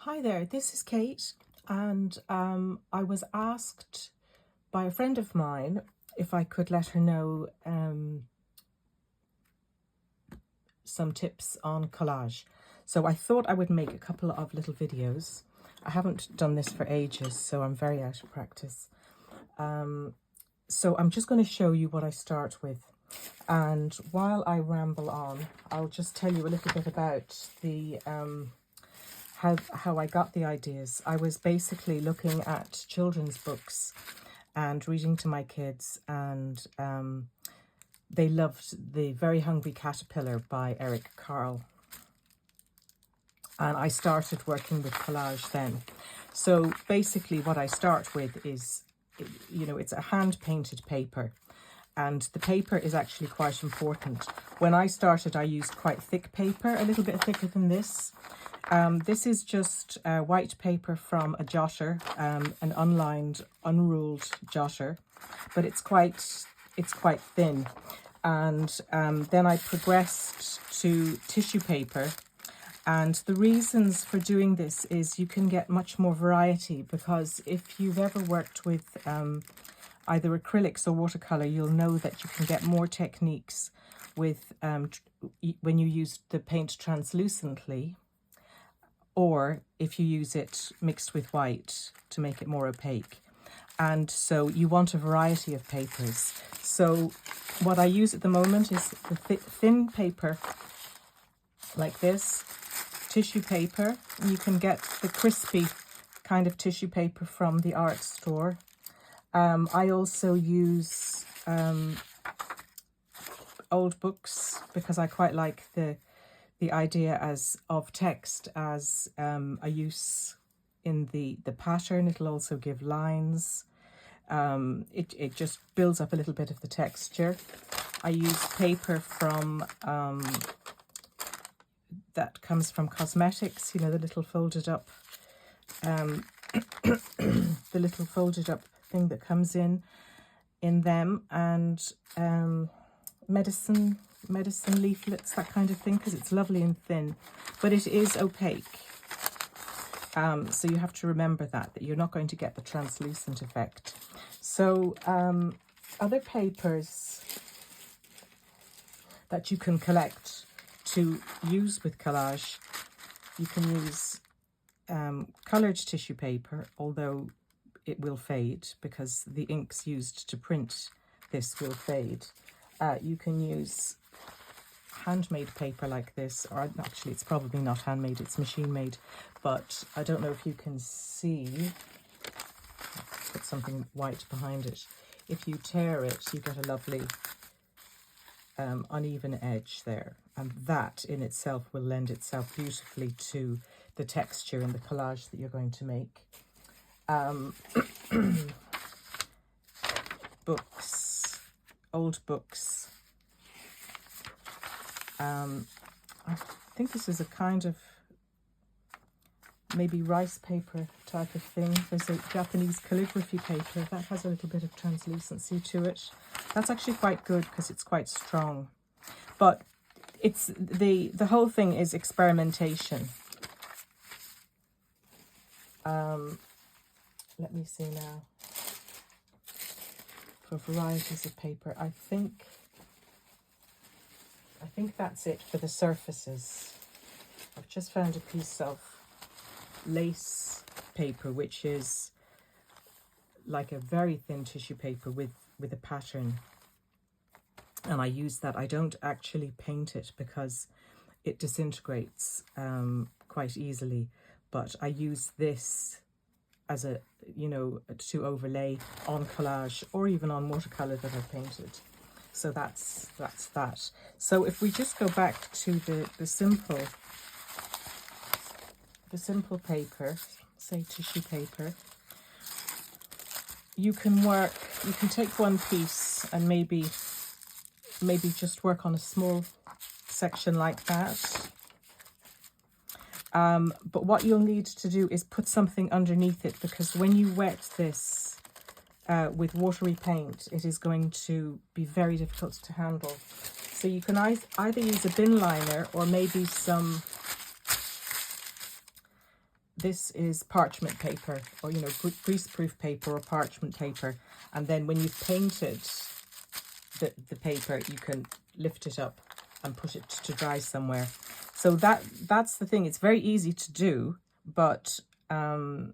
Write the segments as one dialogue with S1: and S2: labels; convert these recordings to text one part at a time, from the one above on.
S1: Hi there, this is Kate, and I was asked by a friend of mine if I could let her know some tips on collage. So I thought I would make a couple of little videos. I haven't done this for ages, so I'm very out of practice. So I'm just going to show you what I start with. And while I ramble on, I'll just tell you a little bit about the how I got the ideas. I was basically looking at children's books and reading to my kids, and they loved The Very Hungry Caterpillar by Eric Carle. And I started working with collage then. So basically what I start with is, it's a hand-painted paper. And the paper is actually quite important. When I started, I used quite thick paper, a little bit thicker than this. This is just white paper from a jotter, an unlined, unruled jotter, but it's quite thin. And then I progressed to tissue paper. And the reasons for doing this is you can get much more variety, because if you've ever worked with either acrylics or watercolor, you'll know that you can get more techniques with when you use the paint translucently, or if you use it mixed with white to make it more opaque. And so you want a variety of papers. So what I use at the moment is the thin paper like this, tissue paper. You can get the crispy kind of tissue paper from the art store. I also use old books, because I quite like the idea of text as a use in the pattern. It'll also give lines. It just builds up a little bit of the texture. I use paper from that comes from cosmetics, the little folded up the little folded up thing that comes in them, and medicine leaflets, that kind of thing, because it's lovely and thin, but it is opaque. So you have to remember that you're not going to get the translucent effect. So other papers that you can collect to use with collage, you can use coloured tissue paper, although it will fade because the inks used to print this will fade. You can use handmade paper like this, or actually it's probably not handmade, it's machine made, but I don't know if you can see. Let's put something white behind it. If you tear it, you get a lovely uneven edge there, and that in itself will lend itself beautifully to the texture and the collage that you're going to make. Books, old books. I think this is a kind of maybe rice paper type of thing. There's a Japanese calligraphy paper that has a little bit of translucency to it. That's actually quite good because it's quite strong. But it's the whole thing is experimentation. Let me see now. For varieties of paper, I think that's it for the surfaces. I've just found a piece of lace paper, which is like a very thin tissue paper with a pattern, and I use that. I don't actually paint it because it disintegrates quite easily, but I use this as a to overlay on collage or even on watercolor that I've painted. So that's that. So if we just go back to the simple paper, say tissue paper, you can take one piece and maybe just work on a small section like that. But what you'll need to do is put something underneath it, because when you wet this with watery paint, it is going to be very difficult to handle. So you can either use a bin liner or maybe this is parchment paper, or, you know, greaseproof paper or parchment paper. And then when you've painted the paper, you can lift it up and put it to dry somewhere. So that's the thing. It's very easy to do, but having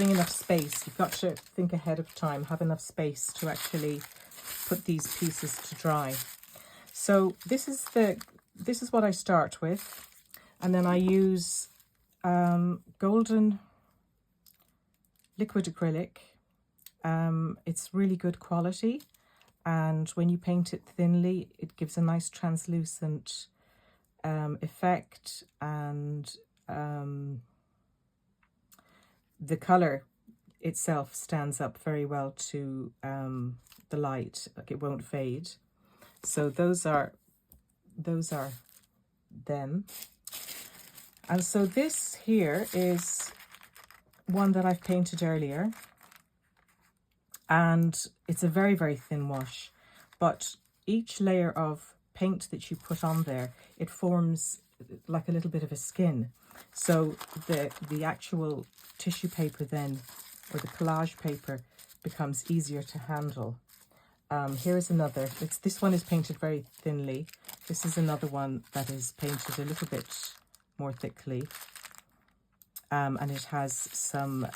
S1: enough space, you've got to think ahead of time, have enough space to actually put these pieces to dry. So this is what I start with, and then I use golden liquid acrylic. It's really good quality, and when you paint it thinly, it gives a nice translucent effect, and the colour itself stands up very well to the light, like it won't fade. So those are them. And so this here is one that I've painted earlier, and it's a very, very thin wash, but each layer of paint that you put on there, it forms like a little bit of a skin. So the actual tissue paper then, or the collage paper, becomes easier to handle. Here's another. This one is painted very thinly. This is another one that is painted a little bit more thickly. And it has some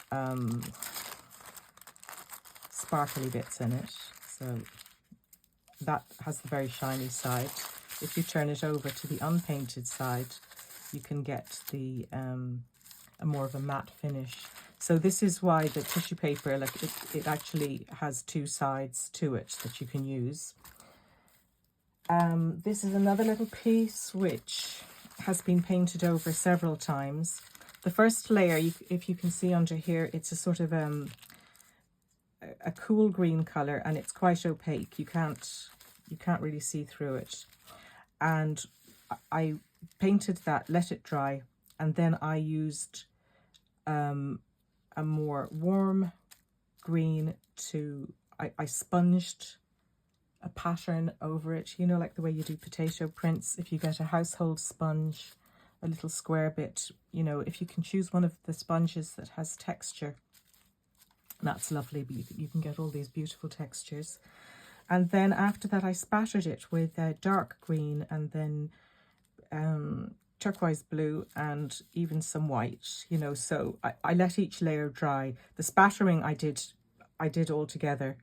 S1: sparkly bits in it. So that has the very shiny side. If you turn it over to the unpainted side, you can get the a more of a matte finish. So this is why the tissue paper, like it actually has two sides to it that you can use. This is another little piece which has been painted over several times. The first layer, if you can see under here, it's a sort of a cool green colour, and it's quite opaque. You can't really see through it. And I painted that, let it dry, and then I used a more warm green I sponged a pattern over it, you know, like the way you do potato prints. If you get a household sponge, a little square bit, you know, if you can choose one of the sponges that has texture, that's lovely, but you can get all these beautiful textures. And then after that, I spattered it with dark green, and then turquoise blue, and even some white, you know. So I let each layer dry. The spattering I did all together.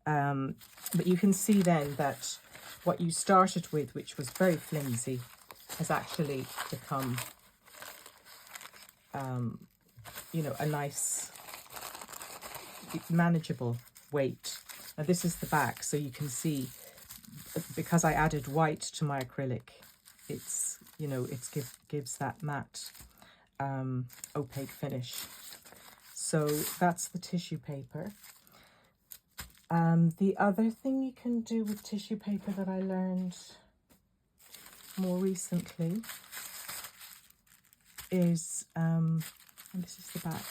S1: But you can see then that what you started with, which was very flimsy, has actually become, you know, a nice, manageable weight. Now this is the back, so you can see, because I added white to my acrylic, it's, you know, it gives that matte, opaque finish. So that's the tissue paper. The other thing you can do with tissue paper that I learned more recently is, and this is the back,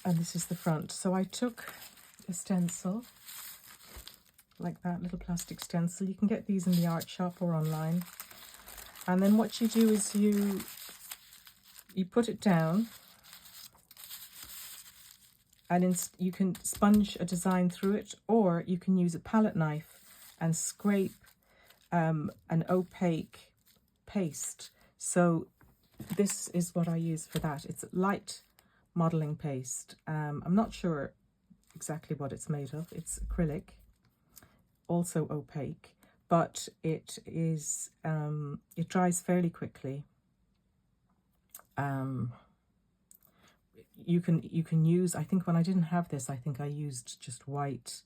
S1: and this is the front. So I took a stencil, like that little plastic stencil. You can get these in the art shop or online. And then what you do is you put it down, and you can sponge a design through it, or you can use a palette knife and scrape an opaque paste. So this is what I use for that. It's light modelling paste. I'm not sure exactly what it's made of. It's acrylic, also opaque, but it is it dries fairly quickly. You can use, I think when I didn't have this, I think I used just white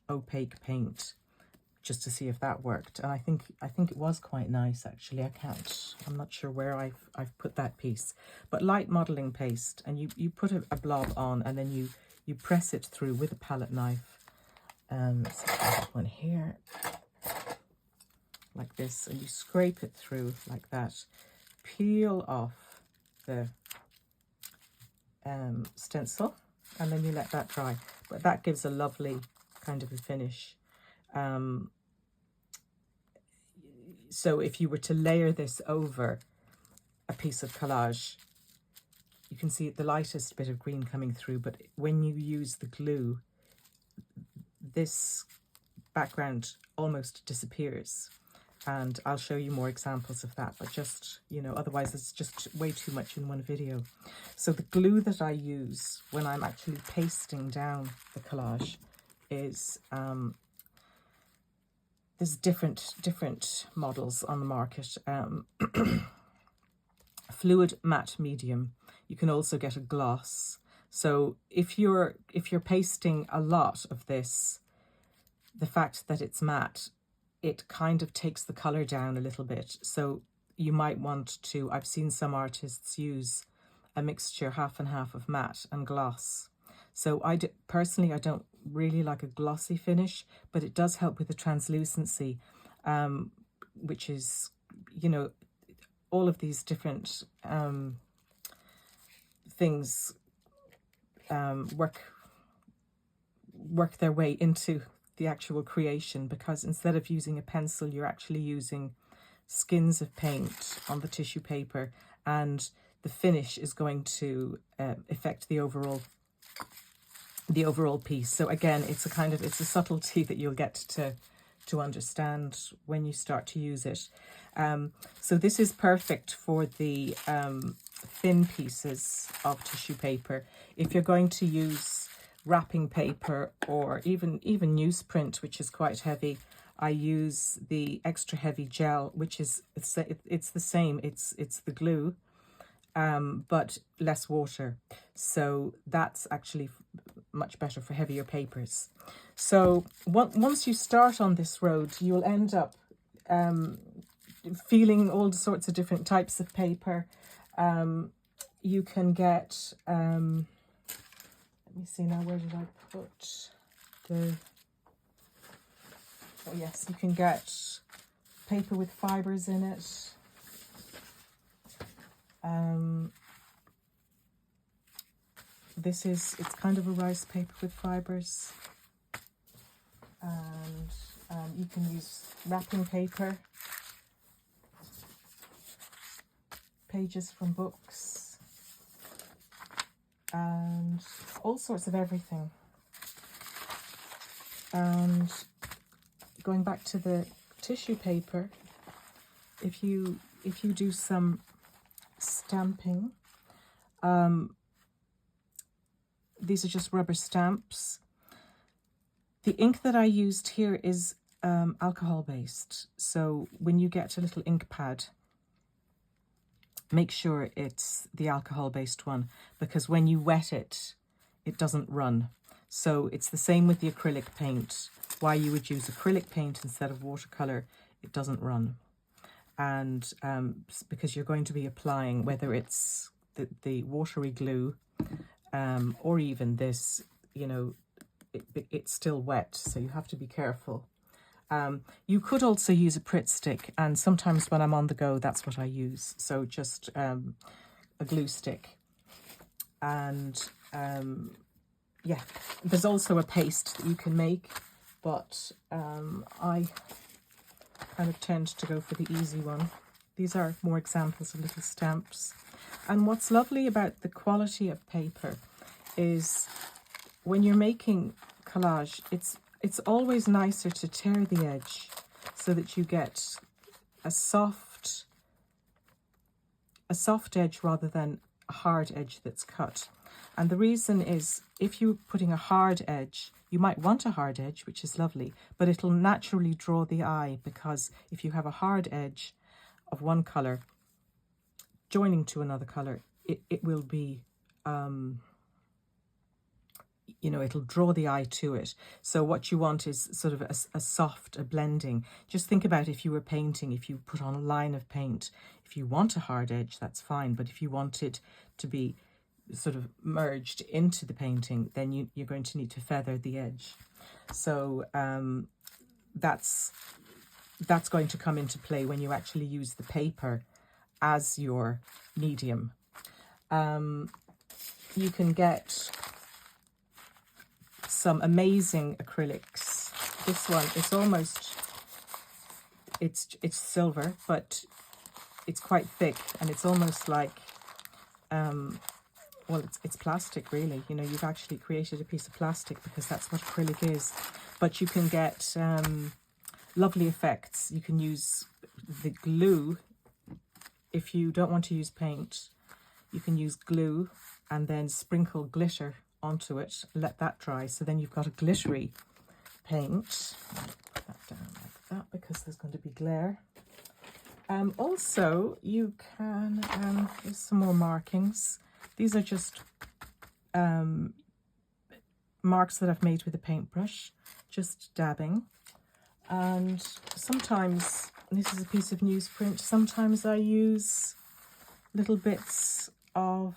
S1: opaque paint just to see if that worked, and I think it was quite nice actually. I'm not sure where I've put that piece, but light modelling paste, and you put a blob on, and then you press it through with a palette knife. Let's see, that one here, like this, and you scrape it through like that, peel off the stencil, and then you let that dry. But that gives a lovely kind of a finish. So if you were to layer this over a piece of collage. You can see the lightest bit of green coming through, but when you use the glue, this background almost disappears. And I'll show you more examples of that, but just, you know, otherwise it's just way too much in one video. So the glue that I use when I'm actually pasting down the collage is, there's different models on the market. Fluid matte medium. You can also get a gloss. So if you're pasting a lot of this, the fact that it's matte, it kind of takes the color down a little bit. So you might want to, I've seen some artists use a mixture half and half of matte and gloss. So personally, I don't really like a glossy finish, but it does help with the translucency, which is, you know, all of these different things work their way into the actual creation, because instead of using a pencil, you're actually using skins of paint on the tissue paper, and the finish is going to affect the overall piece. So again, it's a subtlety that you'll get to understand when you start to use it. So this is perfect for the thin pieces of tissue paper. If you're going to use wrapping paper or even newsprint, which is quite heavy, I use the extra heavy gel, which is it's the same. It's the glue, but less water. So that's actually much better for heavier papers. So once you start on this road, you'll end up feeling all sorts of different types of paper. You can get, let me see now, where did I put the, oh yes, you can get paper with fibres in it. It's kind of a rice paper with fibres. And you can use wrapping paper, pages from books, and all sorts of everything. And going back to the tissue paper, if you do some stamping, these are just rubber stamps. The ink that I used here is alcohol based, so when you get a little ink pad, make sure it's the alcohol based one, because when you wet it, it doesn't run. So it's the same with the acrylic paint. Why you would use acrylic paint instead of watercolor, it doesn't run. And because you're going to be applying, whether it's the watery glue or even this, you know, it's still wet, so you have to be careful. You could also use a Pritt stick, and sometimes when I'm on the go, that's what I use. So just a glue stick. And yeah, there's also a paste that you can make, but I kind of tend to go for the easy one. These are more examples of little stamps. And what's lovely about the quality of paper is when you're making collage, it's always nicer to tear the edge so that you get a soft edge rather than a hard edge that's cut. And the reason is, if you're putting a hard edge, you might want a hard edge, which is lovely, but it'll naturally draw the eye, because if you have a hard edge of one colour joining to another colour, it will be, you know, it'll draw the eye to it. So what you want is sort of a soft, a blending. Just think about if you were painting, if you put on a line of paint, if you want a hard edge, that's fine. But if you want it to be sort of merged into the painting, then you're going to need to feather the edge. So that's going to come into play when you actually use the paper as your medium. You can get some amazing acrylics. This one, it's almost, it's silver, but it's quite thick, and it's almost like, well, it's plastic really. You know, you've actually created a piece of plastic, because that's what acrylic is. But you can get lovely effects. You can use the glue. If you don't want to use paint, you can use glue and then sprinkle glitter onto it, let that dry. So then you've got a glittery paint. Put that down like that, because there's going to be glare. Also, you can, here's some more markings. These are just marks that I've made with a paintbrush, just dabbing. And sometimes, this is a piece of newsprint, sometimes I use little bits of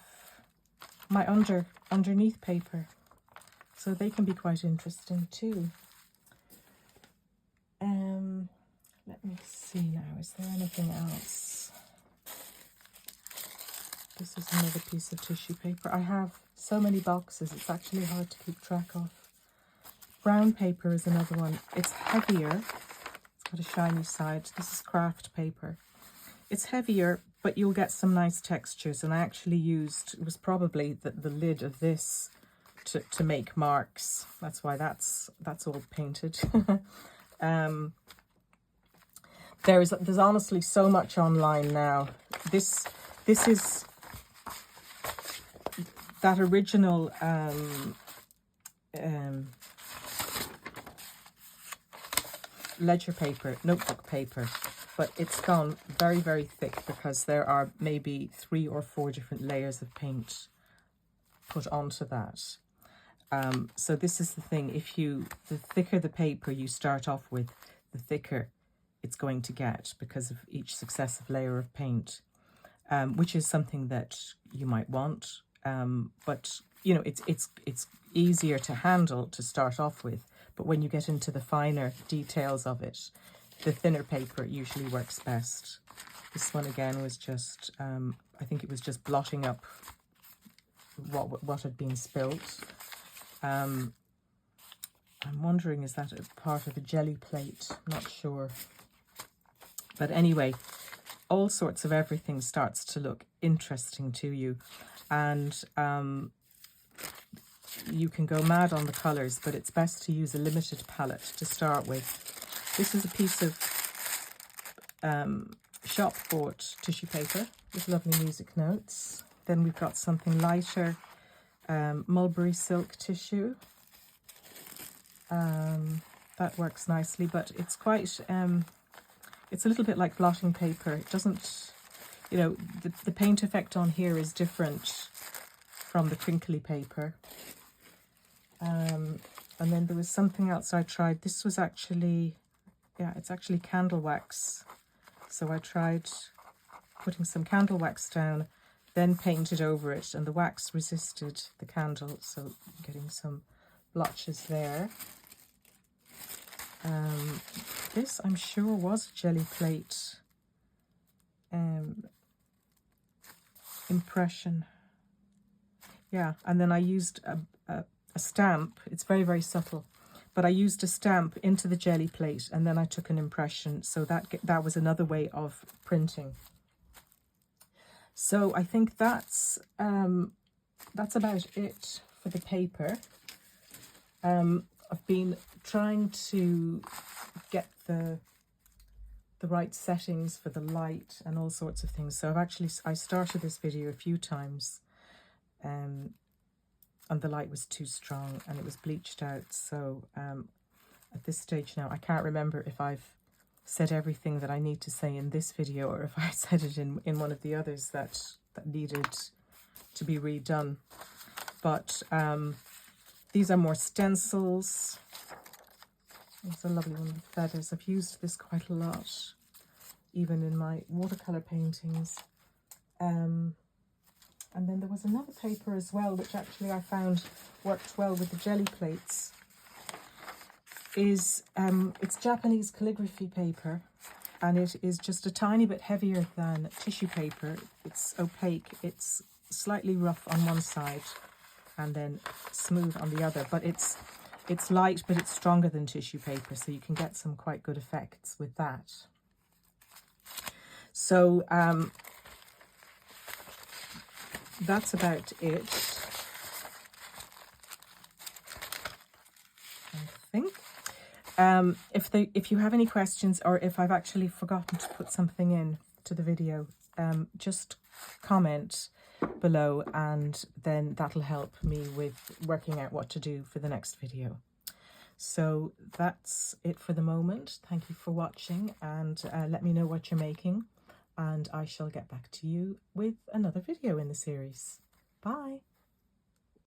S1: my underneath paper. So they can be quite interesting too. Let me see now, is there anything else? This is another piece of tissue paper. I have so many boxes, it's actually hard to keep track of. Brown paper is another one. It's heavier. It's got a shiny side. This is craft paper. It's heavier, but you'll get some nice textures. And I actually used, it was probably the lid of this to make marks. That's why that's all painted. There's honestly so much online now. This is that original ledger paper, notebook paper, but it's gone very, very thick, because there are maybe 3 or 4 different layers of paint put onto that. So this is the thing, the thicker the paper you start off with, the thicker it's going to get, because of each successive layer of paint, which is something that you might want, but you know, it's easier to handle to start off with. But when you get into the finer details of it, the thinner paper usually works best. This one again was just, I think it was just blotting up what had been spilt. I'm wondering, is that a part of a jelly plate? I'm not sure. But anyway, all sorts of everything starts to look interesting to you. And you can go mad on the colours, but it's best to use a limited palette to start with. This is a piece of shop-bought tissue paper with lovely music notes. Then we've got something lighter, mulberry silk tissue. That works nicely, but it's quite, it's a little bit like blotting paper. It doesn't, you know, the paint effect on here is different from the crinkly paper. And then there was something else I tried. This was actually, yeah, it's actually candle wax. So I tried putting some candle wax down, then painted over it, and the wax resisted the candle, so getting some blotches there. This I'm sure was a jelly plate impression. Yeah, and then I used a stamp. It's very, very subtle, but I used a stamp into the jelly plate, and then I took an impression. So that was another way of printing. So I think that's about it for the paper. I've been trying to get the right settings for the light and all sorts of things. So I started this video a few times, and the light was too strong and it was bleached out. So at this stage now, I can't remember if I've said everything that I need to say in this video, or if I said it in one of the others that needed to be redone. But these are more stencils. It's a lovely one with feathers. I've used this quite a lot, even in my watercolour paintings. And then there was another paper as well, which actually I found worked well with the jelly plates. It's Japanese calligraphy paper, and it is just a tiny bit heavier than tissue paper. It's opaque. It's slightly rough on one side and then smooth on the other, but it's light, but it's stronger than tissue paper, so you can get some quite good effects with that. So that's about it, I think. If you have any questions, or if I've actually forgotten to put something in to the video, just comment below, and then that'll help me with working out what to do for the next video. So that's it for the moment. Thank you for watching, and let me know what you're making, and I shall get back to you with another video in the series. Bye.